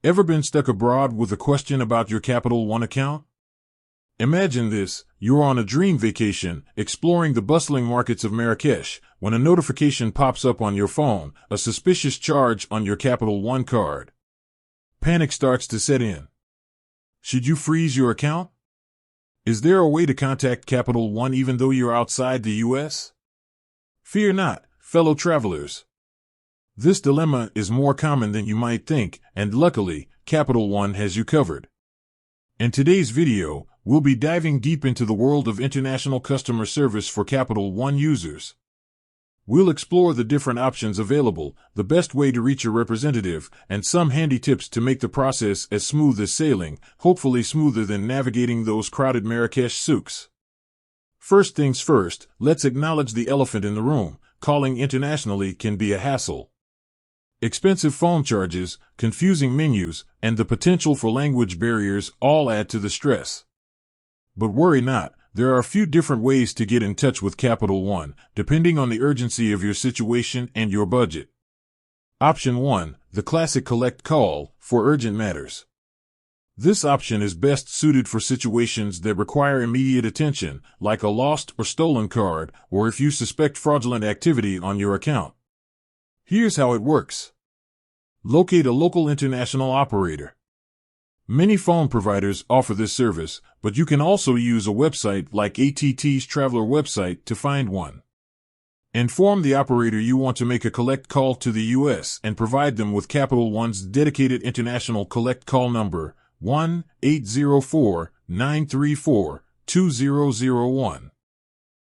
Ever been stuck abroad with a question about your Capital One account? Imagine this: you're on a dream vacation, exploring the bustling markets of Marrakesh, when a notification pops up on your phone, a suspicious charge on your Capital One card. Panic starts to set in. Should you freeze your account? Is there a way to contact Capital One even though you're outside the US? Fear not, fellow travelers. This dilemma is more common than you might think, and luckily, Capital One has you covered. In today's video, we'll be diving deep into the world of international customer service for Capital One users. We'll explore the different options available, the best way to reach a representative, and some handy tips to make the process as smooth as sailing, hopefully smoother than navigating those crowded Marrakesh souks. First things first, let's acknowledge the elephant in the room. Calling internationally can be a hassle. Expensive phone charges, confusing menus, and the potential for language barriers all add to the stress. But worry not, there are a few different ways to get in touch with Capital One, depending on the urgency of your situation and your budget. Option 1, the classic collect call, for urgent matters. This option is best suited for situations that require immediate attention, like a lost or stolen card, or if you suspect fraudulent activity on your account. Here's how it works. Locate a local international operator. Many phone providers offer this service, but you can also use a website like ATT's Traveler website to find one. Inform the operator you want to make a collect call to the US and provide them with Capital One's dedicated international collect call number, 1-804-934-2001.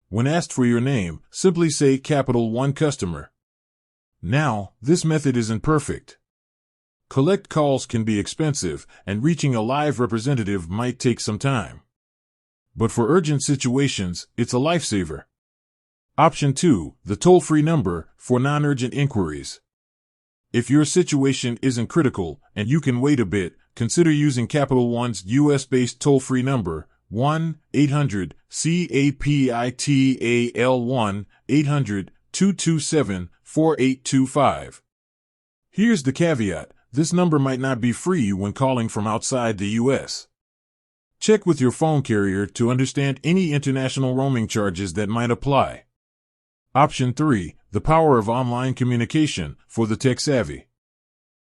When asked for your name, simply say Capital One customer. Now, this method isn't perfect. Collect calls can be expensive, and reaching a live representative might take some time. But for urgent situations, it's a lifesaver. Option 2, the toll-free number, for non-urgent inquiries. If your situation isn't critical, and you can wait a bit, consider using Capital One's US-based toll-free number, 1-800-CAPITAL 1-800-227-4825. Here's the caveat. This number might not be free when calling from outside the US. Check with your phone carrier to understand any international roaming charges that might apply. Option 3, the power of online communication, for the tech-savvy.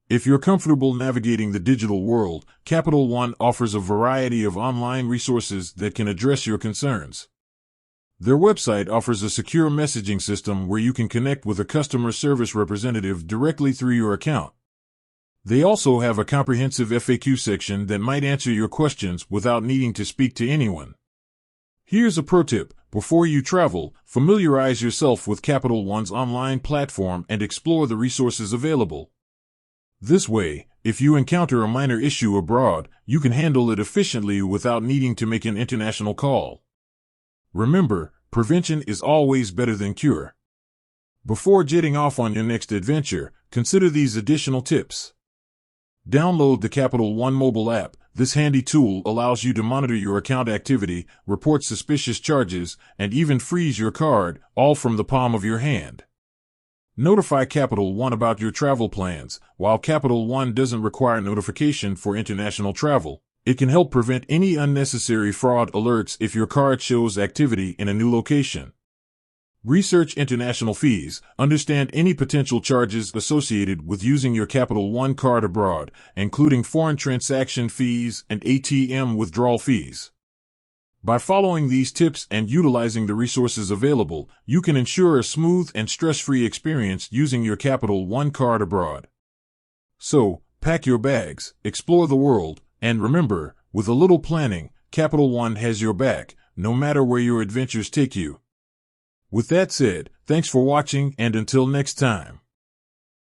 If you're comfortable navigating the digital world, Capital One offers a variety of online resources that can address your concerns. Their website offers a secure messaging system where you can connect with a customer service representative directly through your account. They also have a comprehensive FAQ section that might answer your questions without needing to speak to anyone. Here's a pro tip: before you travel, familiarize yourself with Capital One's online platform and explore the resources available. This way, if you encounter a minor issue abroad, you can handle it efficiently without needing to make an international call. Remember, prevention is always better than cure. Before jetting off on your next adventure, consider these additional tips. Download the Capital One mobile app. This handy tool allows you to monitor your account activity, report suspicious charges, and even freeze your card, all from the palm of your hand. Notify Capital One about your travel plans. While Capital One doesn't require notification for international travel, it can help prevent any unnecessary fraud alerts if your card shows activity in a new location. Research international fees. Understand any potential charges associated with using your Capital One card abroad, including foreign transaction fees and ATM withdrawal fees. By following these tips and utilizing the resources available, you can ensure a smooth and stress-free experience using your Capital One card abroad. So, pack your bags, explore the world, and remember, with a little planning, Capital One has your back, no matter where your adventures take you. With that said, thanks for watching, and until next time.